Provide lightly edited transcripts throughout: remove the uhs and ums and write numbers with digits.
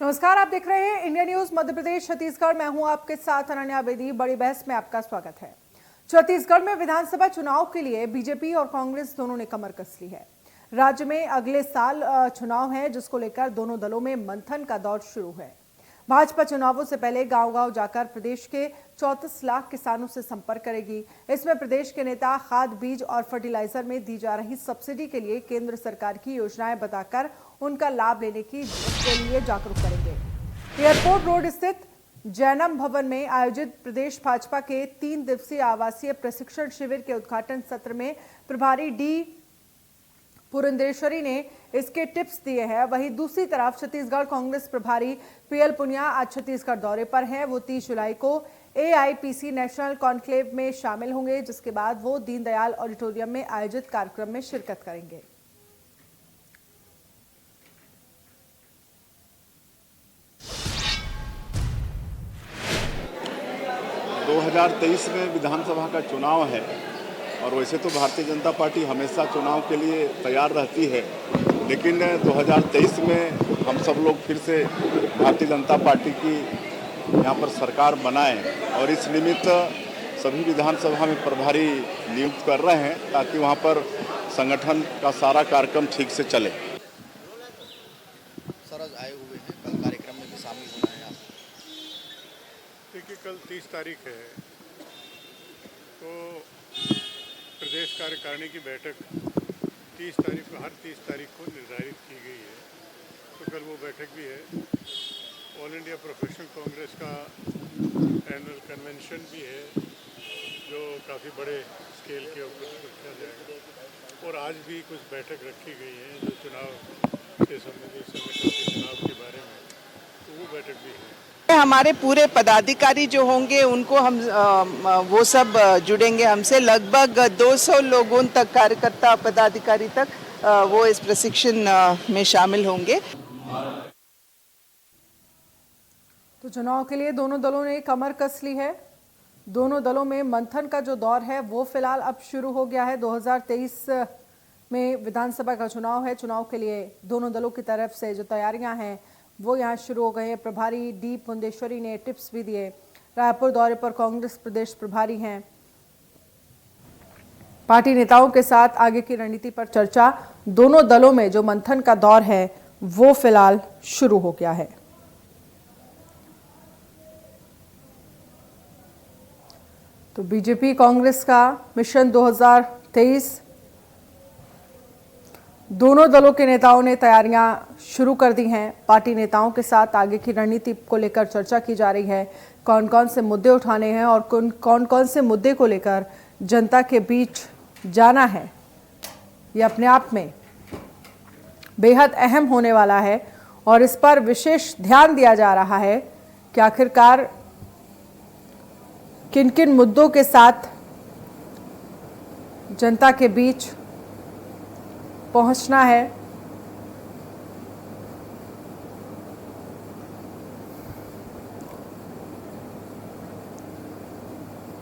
नमस्कार, आप देख रहे हैं इंडिया न्यूज मध्य प्रदेश छत्तीसगढ़। मैं हूं आपके साथ अनन्या बेदी। बड़ी बहस में आपका स्वागत है। छत्तीसगढ़ में विधानसभा चुनाव के लिए बीजेपी और कांग्रेस दोनों ने कमर कस ली है। राज्य में अगले साल चुनाव है, जिसको लेकर दोनों दलों में मंथन का दौर शुरू है। भाजपा चुनावों से पहले गांव-गांव जाकर प्रदेश के 34 लाख किसानों से संपर्क करेगी। इसमें प्रदेश के नेता खाद, बीज और फर्टिलाइजर में दी जा रही सब्सिडी के लिए केंद्र सरकार की योजनाएं बताकर उनका लाभ लेने के लिए जागरूक करेंगे। एयरपोर्ट रोड स्थित जैनम भवन में आयोजित प्रदेश भाजपा के 3 दिवसीय आवासीय प्रशिक्षण शिविर के उद्घाटन सत्र में प्रभारी डी पुरंदेश्वरी ने इसके टिप्स दिए हैं। वहीं दूसरी तरफ छत्तीसगढ़ कांग्रेस प्रभारी पीएल पुनिया आज छत्तीसगढ़ दौरे पर हैं। वो 30 जुलाई को एआईपीसी नेशनल कॉन्क्लेव में शामिल होंगे, जिसके बाद वो दीनदयाल ऑडिटोरियम में आयोजित कार्यक्रम में शिरकत करेंगे। दो 2023 में विधानसभा का चुनाव है और वैसे तो भारतीय जनता पार्टी हमेशा चुनाव के लिए तैयार रहती है, लेकिन 2023 में हम सब लोग फिर से भारतीय जनता पार्टी की यहाँ पर सरकार बनाएं और इस निमित्त सभी विधानसभा में प्रभारी नियुक्त कर रहे हैं ताकि वहाँ पर संगठन का सारा कार्यक्रम ठीक से चले। सर आज आए हुए हैं, कल कार्यक्रम में भी शामिल होना है आप? देखिए, कल 30 तारीख है तो प्रदेश कार्यकारिणी की बैठक 30 तारीख को, हर 30 तारीख को निर्धारित की गई है, तो कल वो बैठक भी है। ऑल इंडिया प्रोफेशनल कांग्रेस का एनुअल कन्वेंशन भी है, जो काफ़ी बड़े स्केल के ऊपर रखा जाएगा। और आज भी कुछ बैठक रखी गई है जो चुनाव से संबंधित संगठन के चुनाव के बारे में, तो वो बैठक भी है। हमारे पूरे पदाधिकारी जो होंगे उनको हम वो सब जुड़ेंगे हमसे। लगभग 200 लोगों तक, कार्यकर्ता पदाधिकारी तक वो इस प्रशिक्षण में शामिल होंगे। तो चुनाव के लिए दोनों दलों ने कमर कस ली है। दोनों दलों में मंथन का जो दौर है वो फिलहाल अब शुरू हो गया है। 2023 में विधानसभा का चुनाव है। चुनाव के लिए दोनों दलों की तरफ से जो तैयारियां हैं वो यहाँ शुरू हो गए हैं। प्रभारी डी पुरंदेश्वरी ने टिप्स भी दिए। रायपुर दौरे पर कांग्रेस प्रदेश प्रभारी हैं। पार्टी नेताओं के साथ आगे की रणनीति पर चर्चा। दोनों दलों में जो मंथन का दौर है वो फिलहाल शुरू हो गया है। तो बीजेपी कांग्रेस का मिशन 2023, दोनों दलों के नेताओं ने तैयारियां शुरू कर दी हैं। पार्टी नेताओं के साथ आगे की रणनीति को लेकर चर्चा की जा रही है। कौन कौन से मुद्दे उठाने हैं और कौन कौन से मुद्दे को लेकर जनता के बीच जाना है, ये अपने आप में बेहद अहम होने वाला है। और इस पर विशेष ध्यान दिया जा रहा है कि आखिरकार किन किन मुद्दों के साथ जनता के बीच पहुंचना है।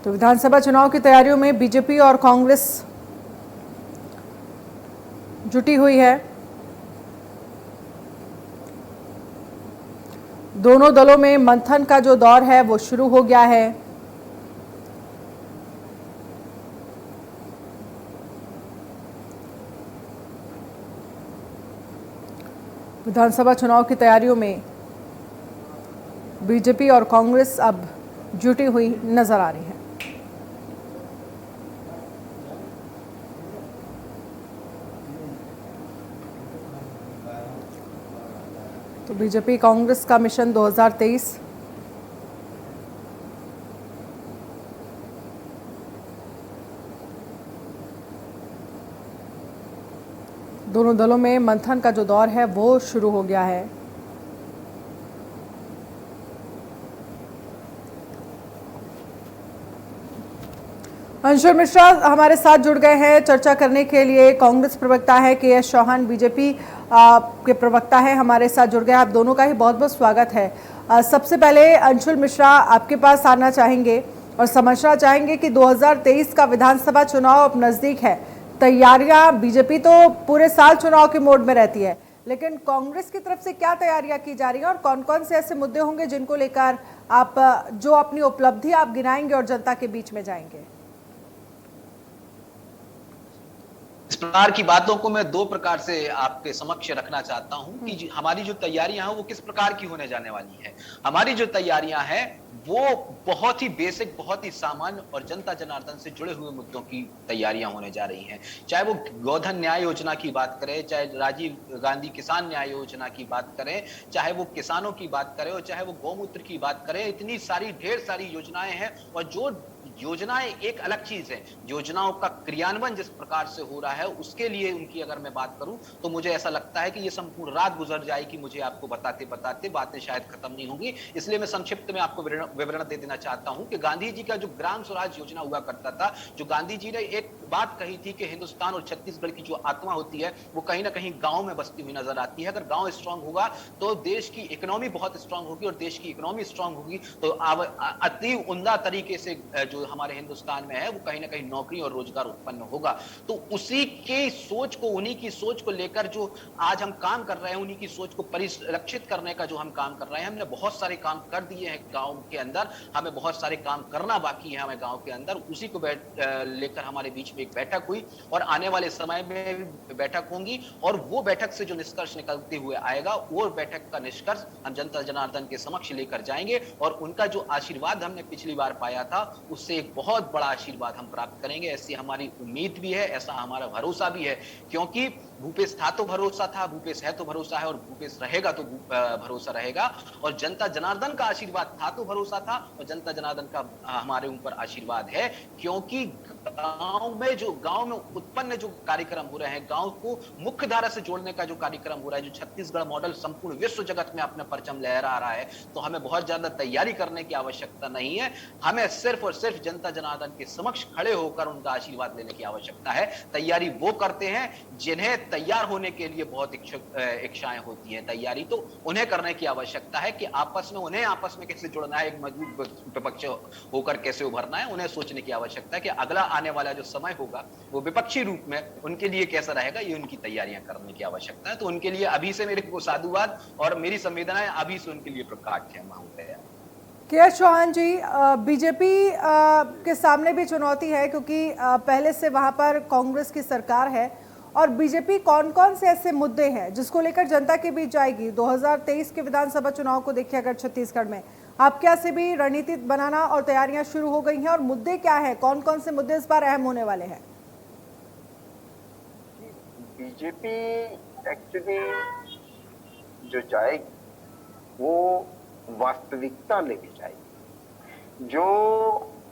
तो विधानसभा चुनाव की तैयारियों में बीजेपी और कांग्रेस जुटी हुई है। दोनों दलों में मंथन का जो दौर है वो शुरू हो गया है। विधानसभा चुनाव की तैयारियों में बीजेपी और कांग्रेस अब जुटी हुई नजर आ रही है। तो बीजेपी कांग्रेस का मिशन 2023, दोनों दलों में मंथन का जो दौर है वो शुरू हो गया है। अंशुल मिश्रा हमारे साथ जुड़ गए हैं चर्चा करने के लिए। कांग्रेस प्रवक्ता है के.एस. चौहान बीजेपी के प्रवक्ता है, हमारे साथ जुड़ गए। आप दोनों का ही बहुत बहुत स्वागत है। सबसे पहले अंशुल मिश्रा आपके पास आना चाहेंगे और समझना चाहेंगे कि 2023 का विधानसभा चुनाव अब नजदीक है। तैयारियां, बीजेपी तो पूरे साल चुनाव के मोड में रहती है, लेकिन कांग्रेस की तरफ से क्या तैयारियां की जा रही हैं और कौन कौन से ऐसे मुद्दे होंगे जिनको लेकर आप जो अपनी उपलब्धि आप गिनाएंगे और जनता के बीच में जाएंगे? इस प्रकार की बातों को मैं दो प्रकार से आपके समक्ष रखना चाहता हूं कि हमारी जो तैयारियां हैं वो किस प्रकार की होने जाने वाली है। हमारी जो तैयारियां हैं वो बहुत ही बेसिक, बहुत ही सामान्य और जनता जनार्दन से जुड़े हुए मुद्दों की तैयारियां होने जा रही हैं। चाहे वो गोधन न्याय योजना की बात करें, चाहे राजीव गांधी किसान न्याय योजना की बात करें, चाहे वो किसानों की बात करें और चाहे वो गौमूत्र की बात करें, इतनी सारी ढेर सारी योजनाएं हैं। और जो योजनाएं एक अलग चीज है, योजनाओं का क्रियान्वयन जिस प्रकार से हो रहा है उसके लिए उनकी अगर मैं बात करूं तो मुझे ऐसा लगता है कि ये संपूर्ण रात गुजर जाएगी मुझे आपको बताते बताते, बातें शायद खत्म नहीं होंगी। इसलिए मैं संक्षिप्त में आपको विवरण दे देना चाहता हूं कि गांधी जी का जो ग्राम स्वराज योजना हुआ करता था, जो गांधी जी ने एक बात कही थी कि हिंदुस्तान और छत्तीसगढ़ की जो आत्मा होती है वो कहीं ना कहीं गांव में बसती हुई नजर आती है। अगर गांव स्ट्रांग होगा तो देश की इकोनॉमी बहुत स्ट्रांग होगी और देश की इकोनॉमी स्ट्रांग होगी तो अति उम्दा तरीके से जो हमारे हिंदुस्तान में है वो कहीं ना कहीं नौकरी और रोजगार उत्पन्न होगा। तो उसी की सोच को, उन्हीं की सोच को लेकर जो आज हम काम कर रहे हैं, उन्हीं की सोच को परिलक्षित करने का जो हम काम कर रहे हैं, हमने बहुत सारे काम कर दिए हैं गांव के अंदर, हमें बहुत सारे काम करना बाकी है हमें गांव के अंदर। उसी को लेकर हमारे बीच में एक बैठक हुई और आने वाले समय में बैठक होंगी और वो बैठक से जो निष्कर्ष निकलते हुए आएगा वो बैठक का निष्कर्ष हम जनता जनार्दन के समक्ष लेकर जाएंगे और उनका जो आशीर्वाद हमने पिछली बार पाया था उससे एक बहुत बड़ा आशीर्वाद हम प्राप्त करेंगे, ऐसी हमारी उम्मीद भी है, ऐसा हमारा भरोसा भी है। क्योंकि भूपेश था तो भरोसा था, भूपेश है तो भरोसा है और भूपेश रहेगा तो भरोसा रहेगा। और जनता जनार्दन का आशीर्वाद था तो भरोसा था और जनता जनार्दन का हमारे ऊपर आशीर्वाद है। क्योंकि गांव में उत्पन्न जो कार्यक्रम हो रहे हैं, गांव को मुख्य धारा से जोड़ने का जो कार्यक्रम हो रहा है, जो छत्तीसगढ़ मॉडल संपूर्ण विश्व जगत में अपना परचम लहरा रहा है, तो हमें बहुत ज्यादा तैयारी करने की आवश्यकता नहीं है। हमें सिर्फ और सिर्फ जनता जनार्दन के समक्ष खड़े होकर उनका आशीर्वाद लेने की आवश्यकता है। तैयारी वो करते हैं जिन्हें तैयार होने के लिए बहुत इच्छाएं होती हैं। तैयारी तो उन्हें करने की आवश्यकता है कि उन्हें आपस में कैसे जुड़ना है, एक मजबूत विपक्ष होकर कैसे उभरना है, उन्हें सोचने की आवश्यकता है कि अगला आने वाला जो समय होगा वो विपक्षी रूप में उनके लिए कैसा रहेगा, ये उनकी तैयारियां करने की आवश्यकता है। तो उनके लिए अभी से मेरे को साधुवाद और मेरी संवेदनाएं अभी से उनके लिए प्रकट है। के.एस. चौहान जी, बीजेपी के सामने भी चुनौती है क्योंकि पहले से वहां पर कांग्रेस की सरकार है और बीजेपी कौन कौन से ऐसे मुद्दे हैं जिसको लेकर जनता के बीच जाएगी? 2023 के विधानसभा चुनाव को देखिए अगर छत्तीसगढ़ में आपके यहाँ से भी रणनीति बनाना और तैयारियां शुरू हो गई हैं और मुद्दे क्या है, कौन कौन से मुद्दे इस बार अहम होने वाले हैं? बीजेपी एक्चुअली जो जाएगी वो वास्तविकता लेके जाएगी। जो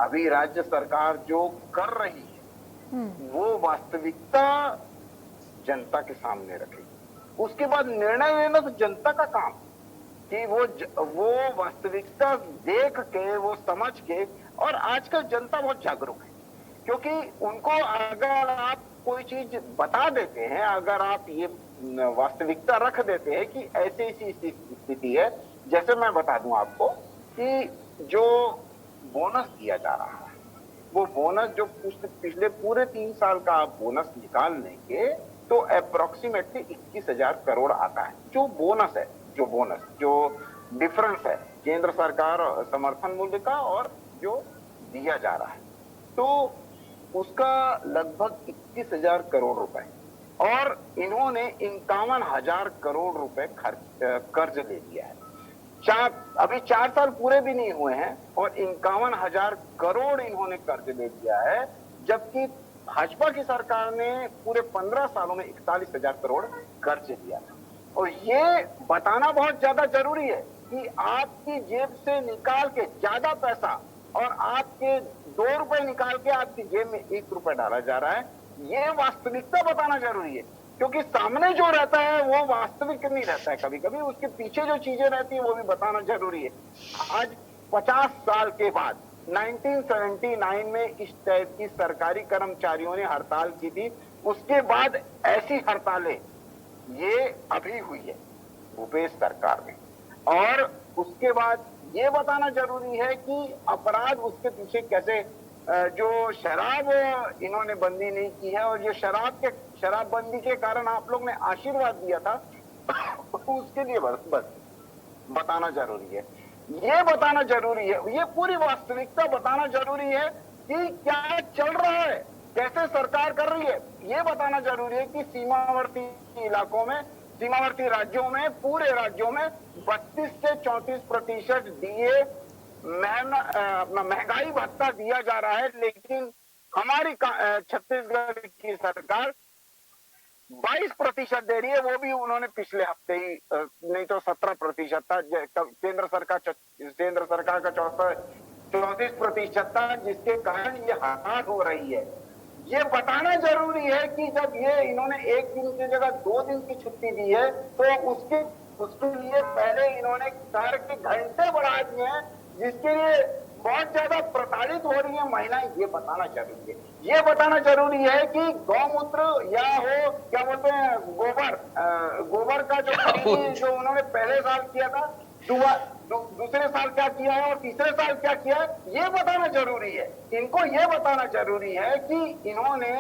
अभी राज्य सरकार जो कर रही है वो वास्तविकता जनता के सामने रखेगी। उसके बाद निर्णय लेना तो जनता का काम कि वो वास्तविकता देख के, वो समझ के। और आजकल जनता बहुत जागरूक है क्योंकि उनको अगर आप कोई चीज बता देते हैं, अगर आप ये वास्तविकता रख देते हैं कि ऐसी ऐसी स्थिति है, जैसे मैं बता दूं आपको कि जो बोनस दिया जा रहा है वो बोनस जो पिछले पूरे 3 साल का आप बोनस निकाल लेंगे तो अप्रोक्सीमेटली 21,000 करोड़ आता है। जो बोनस जो डिफरेंस है केंद्र सरकार समर्थन मूल्य का और जो दिया जा रहा है, तो उसका लगभग 21,000 करोड़ रुपए और इन्होंने 51,000 करोड़ रुपए कर्ज ले लिया है। अभी 4 साल पूरे भी नहीं हुए हैं और 51,000 करोड़ इन्होंने कर्ज ले लिया है, जबकि भाजपा की सरकार ने पूरे 15 सालों में 41,000 करोड़ कर्ज लिया था। और ये बताना बहुत ज्यादा जरूरी है कि आपकी जेब से निकाल के ज्यादा पैसा और आपके 2 रुपए निकाल के आपकी जेब में 1 रुपए डाला जा रहा है, ये वास्तविकता बताना जरूरी है। क्योंकि सामने जो रहता है वो वास्तविक नहीं रहता है, कभी कभी उसके पीछे जो चीजें रहती है वो भी बताना जरूरी है। आज 50 साल के बाद 1979 में इस टाइप की सरकारी कर्मचारियों ने हड़ताल की थी, उसके बाद ऐसी हड़तालें ये अभी हुई है भूपेश सरकार में। और उसके बाद ये बताना जरूरी है कि अपराध उसके पीछे कैसे, जो शराब इन्होंने बंदी नहीं की है और ये शराबबंदी के कारण आप लोग ने आशीर्वाद दिया था उसके लिए बस बताना जरूरी है, ये बताना जरूरी है, ये पूरी वास्तविकता बताना जरूरी है कि क्या चल रहा है, कैसे सरकार कर रही है। ये बताना जरूरी है कि सीमावर्ती इलाकों में, सीमावर्ती राज्यों में, पूरे राज्यों में 32 से 34% डीए महंगाई भत्ता दिया जा रहा है, लेकिन हमारी छत्तीसगढ़ की सरकार 22% दे रही है। वो भी उन्होंने पिछले हफ्ते ही, नहीं तो 17% था। केंद्र सरकार का 34% था, जिसके कारण ये हार हो रही है। ये बताना जरूरी है कि जब ये इन्होंने 1 दिन की जगह 2 दिन की छुट्टी दी है, तो उसके लिए पहले इन्होंने कार्य के घंटे बढ़ा दिए हैं, जिसके लिए बहुत ज्यादा प्रताड़ित हो रही है महिलाएं। ये बताना जरूरी है। ये बताना जरूरी है कि गौमूत्र या हो, क्या बोलते हैं, गोबर का जो उन्होंने पहले साल किया था, दूसरे साल क्या किया है और तीसरे साल क्या किया है, ये बताना जरूरी है। इनको ये बताना जरूरी है कि इन्होंने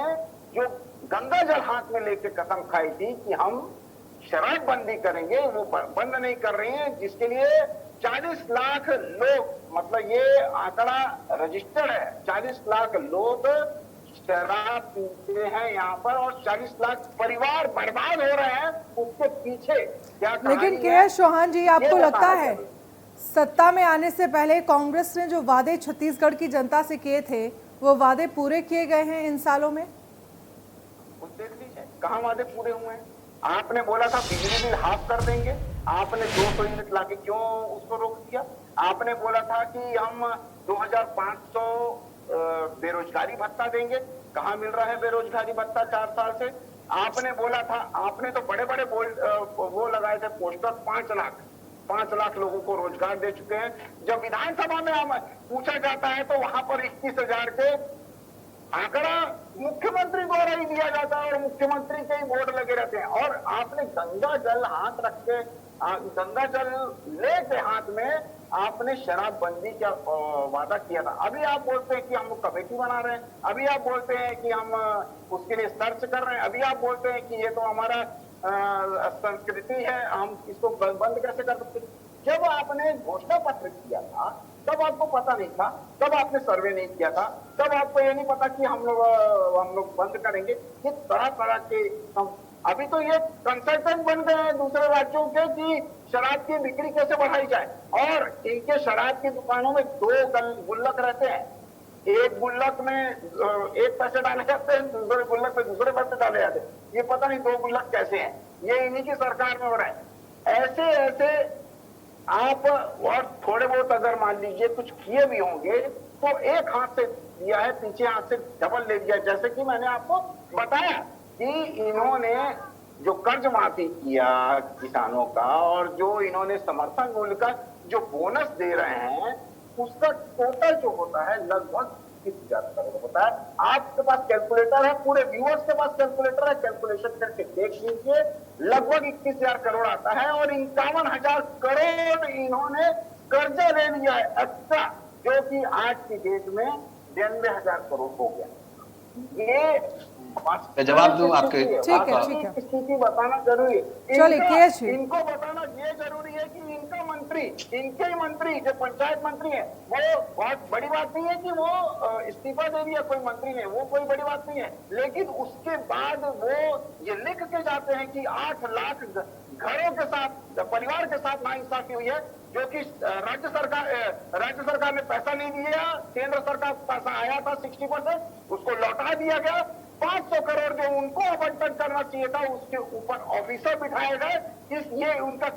जो गंगा जल हाथ में लेके कसम खाई थी कि हम शराब बंदी करेंगे, वो बंद नहीं कर रही है, जिसके लिए 40 लाख लोग, मतलब ये आंकड़ा रजिस्टर्ड है, 40 लाख लोग शराब पीते हैं यहाँ पर और 40 लाख परिवार बर्बाद हो रहे हैं। उसके पीछे क्या कहानी है? लेकिन के.एस. चौहान जी, आपको लगता है सत्ता में आने से पहले कांग्रेस ने जो वादे छत्तीसगढ़ की जनता से किए थे, वो वादे पूरे किए गए हैं इन सालों में? देख लीजिए कहाँ वादे पूरे हुए हैं। आपने बोला था बिजली बिल हाफ कर देंगे, आपने 200 यूनिट लाके क्यों उसको रोक दिया? आपने बोला था कि हम 2500 बेरोजगारी भत्ता देंगे, कहाँ मिल रहा है बेरोजगारी भत्ता 4 साल से? आपने बोला था, आपने तो बड़े बड़े वो लगाए थे पोस्टर, 5 लाख लोगों को रोजगार दे चुके हैं। जब विधानसभा में हम पूछा जाता है तो वहां पर 21,000 के आंकड़ा मुख्यमंत्री द्वारा ही दिया जाता है और मुख्यमंत्री के ही बोर्ड लगे रहते हैं। और आपने गंगा जल हाथ रख के, गंगा जल लेके हाथ में आपने शराबबंदी का वादा किया था। अभी आप बोलते हैं कि हम कमेटी बना रहे हैं, अभी आप बोलते हैं कि हम उसके लिए सर्च कर रहे हैं, अभी आप बोलते हैं कि ये तो हमारा संस्कृति है, हम इसको बंद कैसे कर सकते? जब आपने घोषणा पत्र किया था तब आपको पता नहीं था, तब आपने सर्वे नहीं किया था, तब आपको ये नहीं पता कि हम लोग बंद करेंगे। ये तरह तरह के हम अभी तो ये कंसल्टेंट बन गए हैं दूसरे राज्यों के कि शराब की बिक्री कैसे बढ़ाई जाए। और इनके शराब की दुकानों में 2 गुल्लक रहते हैं, एक गुल्लक में 1 पैसे डाले जाते हैं, दूसरे गुल्लक में दूसरे पैसे डाले जाते हैं। ये पता नहीं 2 गुल्लक कैसे हैं, ये इन्हीं की सरकार में हो रहा है। ऐसे आप और थोड़े बहुत अगर मान लीजिए कुछ किए भी होंगे तो एक हाथ से दिया है, पीछे हाथ से डबल ले दिया। जैसे कि मैंने आपको बताया कि इन्होंने जो कर्ज माफी किया किसानों का और जो इन्होंने समर्थन मूल्य का जो बोनस दे रहे हैं, उसका टोटल जो होता है लगभग 21,000 करोड़ होता है। आपके पास कैलकुलेटर है, पूरे व्यूअर्स के पास कैलकुलेटर है, कैलकुलेशन करके देख लीजिए, लगभग 21,000 करोड़ आता है। और 51,000 करोड़ इन्होंने कर्जा ले लिया है एक्स्ट्रा, जो कि आज की डेट में 92,000 करोड़ हो गया। ये जवाब दूं आपके? ठीक है। स्थिति बताना जरूरी है। चलिए, इनको बताना ये जरूरी है कि इनके ही मंत्री जो पंचायत मंत्री है, वो बहुत बड़ी बात नहीं है कि वो इस्तीफा दे दिया, कोई मंत्री ने, वो कोई बड़ी बात नहीं है। लेकिन उसके बाद वो ये लिख के जाते हैं कि 8 लाख घरों के साथ, परिवार के साथ नाइंसाफी हुई है, जो कि राज्य सरकार ने पैसा नहीं दिया, केंद्र सरकार पैसा आया था 60%, उसको लौटा दिया गया। 500 करोड़ जो उनको आवंटन करना चाहिए था, उसके ऊपर ऑफिसर बिठाए गए। ये उनका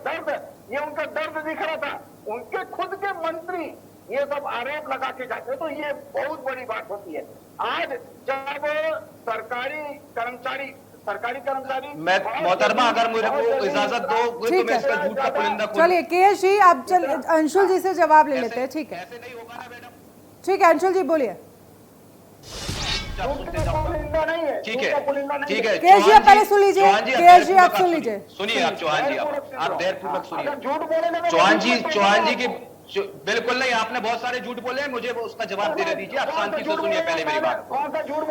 दर्द दिख रहा था। उनके खुद के मंत्री ये सब आरोप लगा के जाते, तो ये बहुत बड़ी बात होती है। आज जब सरकारी कर्मचारी मैं मोहतरमा अगर मुझे को इजाजत दो तो मैं इसका झूठ का पुलिंदा करूं। चलिए के.एस. जी, आप अंशुल जी से जवाब ले लेते हैं। ठीक है, ऐसे नहीं होगा ना मैडम। ठीक है अंशुल जी, बोलिए। ठीक है के.एस. जी आप पहले सुन लीजिए, के.एस. जी आप सुन लीजिए। सुनिए आप चौहान जी, आप देर पूर्वक सुनिए। चौहान जी बिल्कुल नहीं, आपने बहुत सारे झूठ बोले हैं, मुझे वो उसका जवाब देने दीजिए। आप शांति से सुनिए पहले मेरी बात को।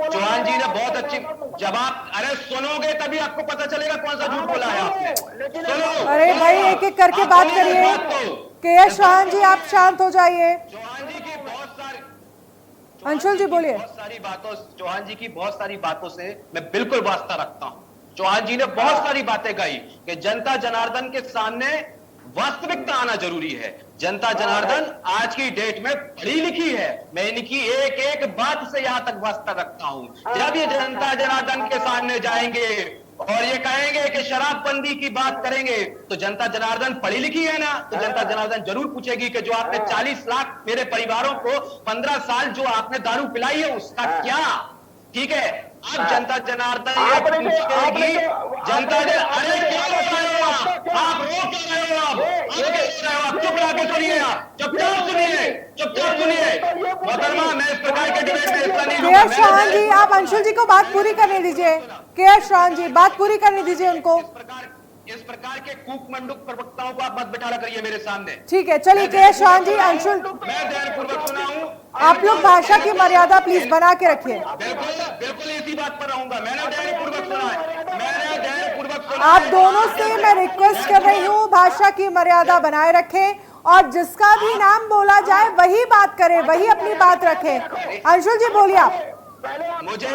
चौहान जी ने बहुत अच्छी जवाब, अरे सुनोगे तभी आपको पता चलेगा कौन सा झूठ बोला है आपने। सुनो, अरे भाई एक एक करके बात करिए। के चौहान जी आप शांत हो जाइए। चौहान जी की बहुत सारी, अंशुल जी बोलिए। बहुत सारी बातों, चौहान जी की बहुत सारी बातों से मैं बिल्कुल वास्ता रखता हूं। चौहान जी ने बहुत सारी बातें कही कि जनता जनार्दन के सामने वास्तविकता आना जरूरी है। जनता जनार्दन आज की डेट में पढ़ी लिखी है। मैं इनकी एक एक बात से यहां तक वास्ता रखता हूं। जब ये जनता जनार्दन के सामने जाएंगे और ये कहेंगे कि शराबबंदी की बात करेंगे, तो जनता जनार्दन पढ़ी लिखी है ना, तो जनता जनार्दन जरूर पूछेगी कि जो आपने 40 लाख मेरे परिवारों को 15 साल जो आपने दारू पिलाई है उसका क्या। ठीक है, अब जनता जनार्दन ये पूछेगी, जनता अरे क्या रोक रहे हो आप रोक रहे हो आप चुप रह के सुनिए, आप चुपचाप सुनिए, चुपचाप सुनिए। मोहतरमा, मैं इस प्रकार के डिबेट में हिस्सा नहीं लूंगा। के चौहान जी आप अंशुल जी को बात पूरी करने दीजिए। के चौहान जी बात पूरी करने दीजिए उनको। इस प्रकार के कूक मंडूक प्रवक्ताओं को आप मत बिठा करिए मेरे सामने। ठीक है, चलिए के चौहान जी, अंशुल मैं ध्यानपूर्वक सुना हूं। आप लोग भाषा की मर्यादा प्लीज बना के रखिए। बिल्कुल बिल्कुल इसी बात पर रहूंगा। मैंने ध्यानपूर्वक सुना है, मैंने ध्यानपूर्वक सुना। आप दोनों से मैं रिक्वेस्ट कर रही हूँ भाषा की मर्यादा बनाए रखें और जिसका भी नाम बोला जाए वही बात करें, वही अपनी बात रखें। अंशुल जी बोलिए आप। मुझे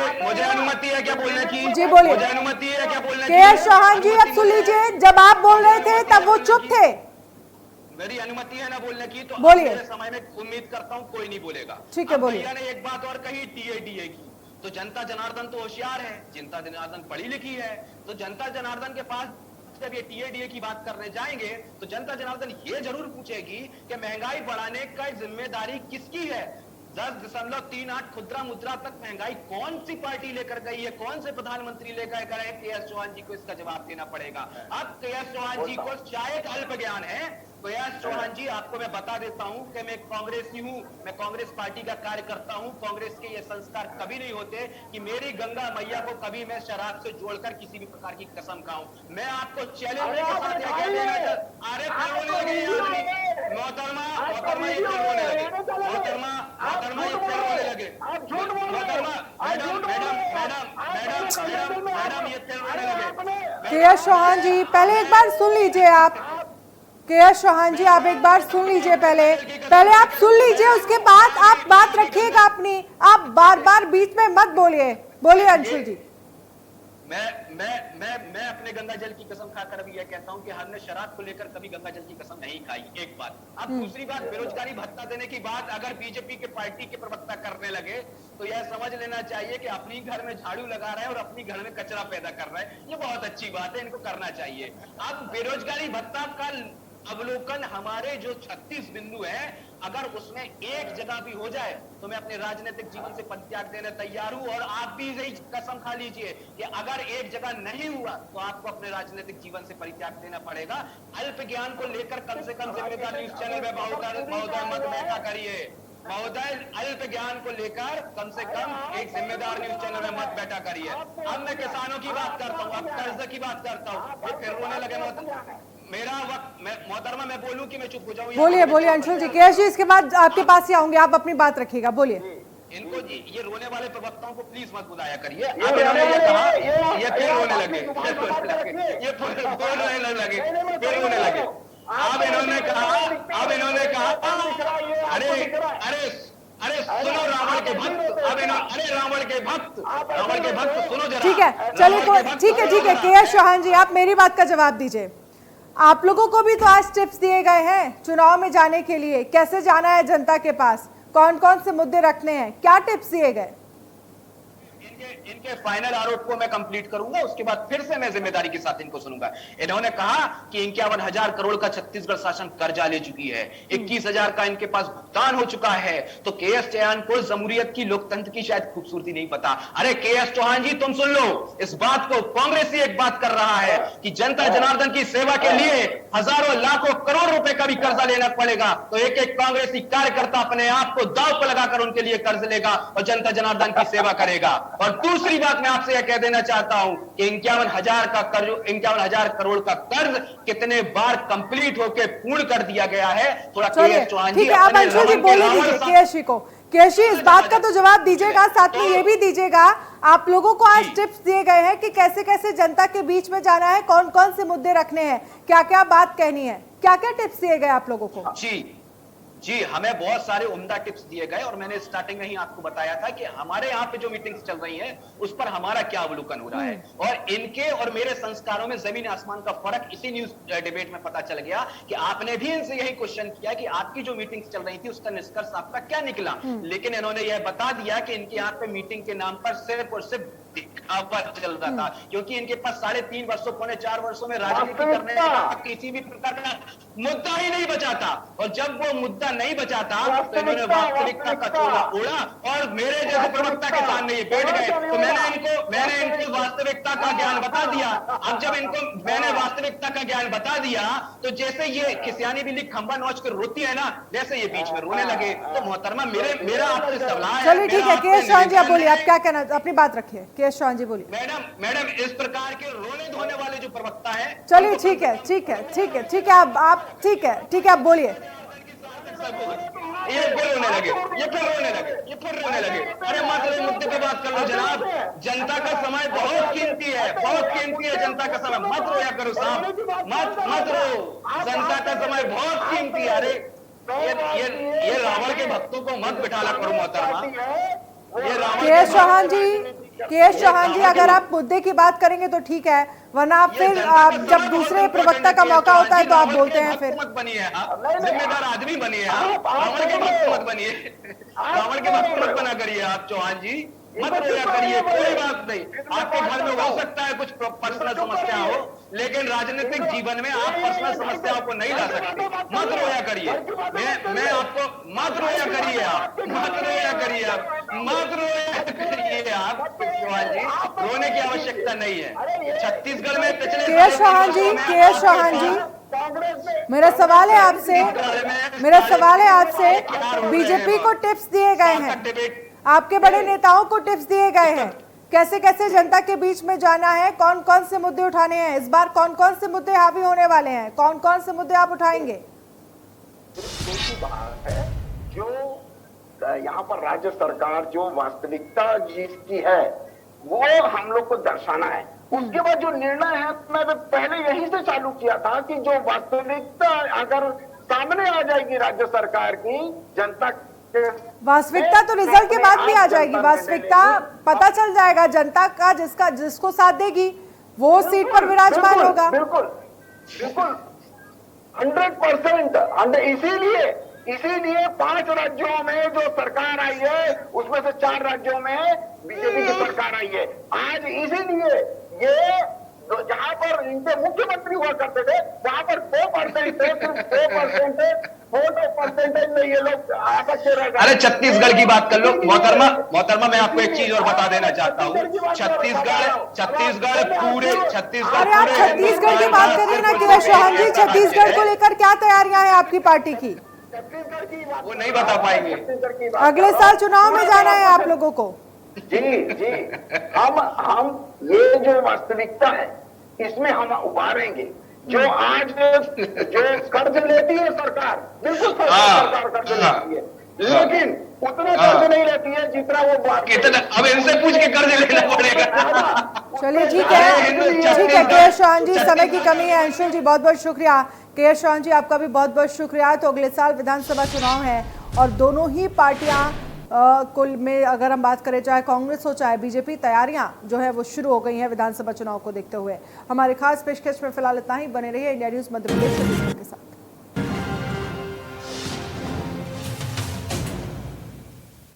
अनुमति है क्या बोलने की? जी बोलिए। मुझे अनुमति है क्या बोलने की? के चौहान जी अब सुन लीजिए, जब आप बोल रहे थे तब वो चुप थे। मेरी अनुमति है ना बोलने की, तो बोलिए। मेरे समय में उम्मीद करता हूँ कोई नहीं बोलेगा। ठीक है, बोलिए। भैया ने एक बात और कही टीएडीए की, तो जनता जनार्दन तो होशियार है, जनता जनार्दन पढ़ी लिखी है, तो जनता जनार्दन के पास जब ये टीएडीए की बात करने जाएंगे तो जनता जनार्दन ये जरूर पूछेगी कि महंगाई बढ़ाने का जिम्मेदारी किसकी है। 10.38 खुदरा मुद्रा तक महंगाई कौन सी पार्टी लेकर गई है, कौन से प्रधानमंत्री लेकर गए? के.एस. चौहान जी को इसका जवाब देना पड़ेगा। अब के.एस. चौहान जी को शायद अल्प ज्ञान है। के.एस. चौहान जी आपको मैं बता देता हूं कि मैं कांग्रेसी हूं, मैं कांग्रेस पार्टी का कार्य करता हूं। कांग्रेस के ये संस्कार कभी नहीं होते कि मेरी गंगा मैया को कभी मैं शराब से जोड़कर किसी भी प्रकार की कसम खाऊं। मैं आपको चैलेंज के साथ यह कह देना चाहता, अरे रोने लगे मोहतरमा, मोहतरमा ये क्यों रोने लगे? मोहतरमा ये क्यों रोने लगे? मोहतरमा मैडम ये क्यों रोने लगे? के चौहान जी पहले एक बार सुन लीजिए आप। के चौहान जी आप एक बार सुन लीजिए, पहले आप सुन लीजिए, उसके बाद आप बात रखिएगा अपनी। आप बार बार बीच में मत बोलिए। बोलिए अंशुल जी। मैं अपने गंगा जल की कसम खाकर अभी यह कहता हूं कि हमने शराब को लेकर कभी गंगा जल की कसम नहीं खाई। एक बात। अब दूसरी बात, बेरोजगारी भत्ता देने की बात अगर बीजेपी के पार्टी के प्रवक्ता करने लगे तो यह समझ लेना चाहिए कि अपनी घर में झाड़ू लगा रहे हैं और अपनी घर में कचरा पैदा कर रहे हैं। ये बहुत अच्छी बात है, इनको करना चाहिए। अब बेरोजगारी भत्ता का अवलोकन हमारे जो 36 बिंदु है, अगर उसमें एक जगह भी हो जाए तो मैं अपने राजनीतिक जीवन से परित्याग देने तैयार हूं। और आप भी यही कसम खा लीजिए कि अगर एक जगह नहीं हुआ तो आपको अपने राजनीतिक जीवन से परित्याग देना पड़ेगा। अल्प ज्ञान को लेकर कम से कम जिम्मेदार न्यूज चैनल में महोदय मत बैठा करिए। महोदय अल्प ज्ञान को लेकर कम से कम एक जिम्मेदार न्यूज चैनल में मत बैठा करिए। अब मैं किसानों की बात करता हूँ, अब कर्ज की बात करता हूँ, फिर रोने लगे। मेरा वक्त, मोहतरमा मैं बोलूं कि मैं चुप हो जाऊं? बोलिए अंशुल जी। के.एस. जी इसके बाद आपके पास ही आऊंगे, आप अपनी बात रखिएगा। बोलिए। इनको ये रोने वाले प्रवक्ताओं को प्लीज मत बुलाया करिए। अब इन्होंने ये कहा, ये फिर रोने लगे, ये फिर रोने लगे। अब इन्होंने कहा अरे सुनो रावण के भक्त, रावण के भक्त सुनो जरा। ठीक है, चलिए ठीक है। के.एस. चौहान जी आप मेरी बात का जवाब दीजिए। आप लोगों को भी तो आज टिप्स दिए गए हैं चुनाव में जाने के लिए, कैसे जाना है जनता के पास, कौन कौन से मुद्दे रखने हैं, क्या टिप्स दिए गए? इनके फाइनल आरोप को मैं कंप्लीट करूंगा, उसके बाद फिर से मैं जिम्मेदारी के साथ इनको सुनूंगा। इन्होंने कहा कि 51,000 करोड़ का छत्तीसगढ़ शासन कर्जा ले चुकी है, 21,000 का इनके पास भुगतान हो चुका है। तो के.एस. चौहान को जमहूरियत की, लोकतंत्र की शायद खूबसूरती नहीं पता। अरे के.एस. चौहान जी तुम सुन लो इस बात को, कांग्रेस ही एक बात कर रहा है कि जनता जनार्दन की सेवा के लिए हजारों लाखों करोड़ रुपए का भी कर्जा लेना पड़ेगा, तो एक एक कांग्रेसी कार्यकर्ता अपने आप को दांव पर लगाकर उनके लिए कर्ज लेगा और जनता जनार्दन की सेवा करेगा। और दूसरी बात मैं आपसे यह कह देना चाहता हूं कि 51,000 करोड़ का कर्ज कितने बार कंप्लीट होकर पूर्ण कर दिया गया है। थोड़ा चलिए ठीक है, आप अंशुल जी बोलने दीजिए केएसजी को। केएसजी इस बात का तो जवाब दीजिएगा, साथ में ये भी दीजिएगा, आप लोगों को आज टिप्स दिए गए हैं कि कैसे कैसे जनता के बीच में जाना है, कौन कौन से मुद्दे रखने हैं, क्या क्या बात कहनी है, क्या क्या टिप्स दिए गए आप लोगों को? जी हमें बहुत सारे उम्दा टिप्स दिए गए और मैंने स्टार्टिंग में ही आपको बताया था कि हमारे यहाँ पे जो मीटिंग्स चल रही हैं उस पर हमारा क्या अवलोकन हो रहा है, और इनके और मेरे संस्कारों में जमीन आसमान का फर्क इसी न्यूज डिबेट में पता चल गया कि आपने भी इनसे यही क्वेश्चन किया कि आपकी जो मीटिंग्स चल रही थी उसका निष्कर्ष आपका क्या निकला, लेकिन इन्होंने यह बता दिया कि इनके यहाँ पे मीटिंग के नाम पर सिर्फ और सिर्फ दिखावा चल रहा था, क्योंकि इनके पास 3.5 वर्षों 4 वर्षों में राजनीति करने का किसी भी प्रकार का मुद्दा ही नहीं बचा था, और जब वो मुद्दा नहीं बचा था तो इन्होंने वास्तविकता का चोला ओढ़ा और मेरे जैसे प्रवक्ता के सामने ये बैठ गए। तो मैंने इनको वास्तविकता का ज्ञान बता दिया। अब जब इनको मैंने वास्तविकता का ज्ञान बता दिया तो जैसे ये किसियानी बिल्ली खंबा नोच कर रोती है ना, वैसे ये बीच में रोने लगे। तो मोहतरमा मेरा आपसे सवाल है। चलिए ठीक है, केएस चौहान जी आप बोलिए, आप क्या कहना, अपनी बात रखिए। केएस चौहान जी बोलिए। मैडम इस प्रकार के रोने धोने वाले जो प्रवक्ता है, चलिए ठीक है आप ठीक है आप बोलिए। ये फिर रोने लगे। अरे मात्र मुद्दे पे बात कर लो जनाब, जनता का समय बहुत कीमती है जनता का समय, मत रोया करो साहब, मत रो, जनता का समय बहुत कीमती है। अरे ये रावण के भक्तों को मत बिठाला करो मोहतरमा। केएस चौहान जी अगर आप मुद्दे की बात करेंगे तो ठीक है, वरना आप फिर जब दूसरे प्रवक्ता का मौका होता है तो आप बोलते हैं फिर। मत बनिए, जिम्मेदार आदमी बनिए, रावण के भक्त मत बनिए, रावण के भक्त मत बना करिए आप चौहान जी, मत रोया करिए, कोई बात नहीं। आपके घर में हो सकता है कुछ पर्सनल समस्या हो, लेकिन राजनीतिक जीवन में आप पर्सनल समस्याओं को नहीं ला सकते। मत रोया करिए, मैं आपको मत रोया करिए आप चौहान जी, रोने की आवश्यकता नहीं है। छत्तीसगढ़ में पिछले केएस चौहान जी मेरा सवाल है आपसे बीजेपी को टिप्स दिए गए हैं, आपके बड़े नेताओं को टिप्स दिए गए हैं, कैसे कैसे जनता के बीच में जाना है, कौन कौन से मुद्दे उठाने हैं, इस बार कौन कौन से मुद्दे हावी होने वाले हैं, कौन कौन से मुद्दे आप उठाएंगे? बात है जो यहाँ पर राज्य सरकार जो वास्तविकता जिसकी है वो हम लोग को दर्शाना है। उसके बाद जो निर्णय है मैं पहले यहीं से चालू किया था कि जो वास्तविकता अगर सामने आ जाएगी राज्य सरकार की, जनता वास्तविकता तो रिजल्ट के बाद भी आ जाएगी, वास्तविकता पता चल जाएगा जनता का, जिसको साथ देगी वो सीट पर विराजमान होगा। बिल्कुल 100%। इसीलिए 5 राज्यों में जो सरकार आई है उसमें से 4 राज्यों में बीजेपी की सरकार आई है। आज इसीलिए ये जहां पर इनके मुख्यमंत्री हुआ करते थे वहां पर 2% थे, सिर्फ 2% थे, 4% में ये लोग आपस में रह गए। अरे छत्तीसगढ़ की बात कर लो मोहतरमा, मैं आपको एक चीज और बता देना चाहता हूँ। छत्तीसगढ़ पूरे अरे आप छत्तीसगढ़ की बात करिए ना केएस चौहान जी, छत्तीसगढ़ को लेकर क्या तैयारियां हैं आपकी पार्टी की? वो नहीं बता पाएंगे। अगले साल चुनाव में जाना है आप लोगों को। जी हम ये जो वास्तविकता है इसमें हम उभारेंगे। जो आज जो कर्ज लेती है सरकार, बिल्कुल सरकार कर्ज लेती है, लेकिन उतने कर्ज नहीं लेती है जितना वो कितना, अब इनसे पूछ के कर्ज लेना पड़ेगा। चलिए ठीक है केएस चौहान जी, समय की कमी है। अंशुल जी बहुत बहुत शुक्रिया। केएस चौहान जी आपका भी बहुत बहुत शुक्रिया। तो अगले साल विधानसभा चुनाव है और दोनों ही पार्टियां कुल में अगर हम बात करें, चाहे कांग्रेस हो चाहे बीजेपी, तैयारियां जो है वो शुरू हो गई हैं विधानसभा चुनाव को देखते हुए। हमारे खास पेशकश में फिलहाल इतना ही। बने रहिए इंडिया न्यूज मध्य प्रदेश के साथ।